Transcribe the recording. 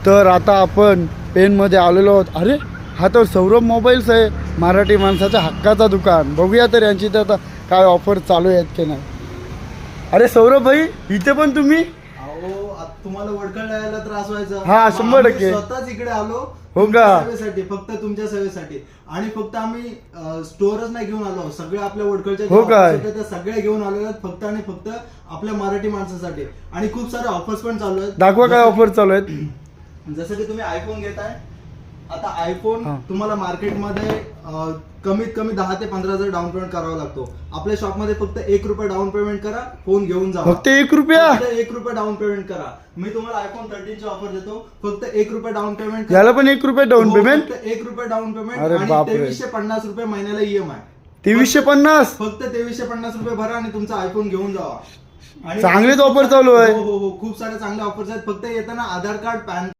तर आता आपण पेनमध्ये आलेलो आहोत. अरे हा तर सौरभ मोबाईल्स आहे, मराठी माणसाच्या हक्काचा दुकान. बघूया तर यांची तर आता काय ऑफर चालू आहेत की नाही. अरे सौरभ भाई, इथे पण तुम्ही? तुम्हाला वडखळ यायला त्रास व्हायचा. हा, 100%. स्वतःच इकडे आलो हो का? सेवेसाठी, फक्त तुमच्या सेवेसाठी. आणि फक्त आम्ही स्टोअरच नाही घेऊन आलो, सगळे आपल्या वडखळच्या हो काय? त्या सगळ्या घेऊन आलेलो आहेत फक्त आणि फक्त आपल्या मराठी माणसासाठी. आणि खूप सारे ऑफर्स पण चालू आहेत. दाखवा काय ऑफर चालू आहेत. जसं की तुम्ही आयफोन घेताय, आता आयफोन हा. तुम्हाला मार्केटमध्ये कमीत कमी 10 ते 15,000 डाऊन पेमेंट करावा लागतो. आपल्या शॉपमध्ये फक्त ₹1 डाऊन पेमेंट करा, फोन घेऊन जा. फक्त ₹1? फक्त ₹1 डाऊन पेमेंट करा. मी तुम्हाला आयफोन 13 ची ऑफर देतो. फक्त ₹1 डाऊन पेमेंट करा. याला पण ₹1 डाऊन पेमेंट? फक्त ₹1 डाऊन पेमेंट अरे आणि बापरे. ₹2350 महिन्याला EMI. 2350? फक्त ₹2350 भरा आणि तुमचा आयफोन घेऊन जावा. आणि चांगलीच ऑफर चालू आहे. हो, खूप सारे चांगले ऑफर्स आहेत. फक्त येताना आधार कार्ड, पॅन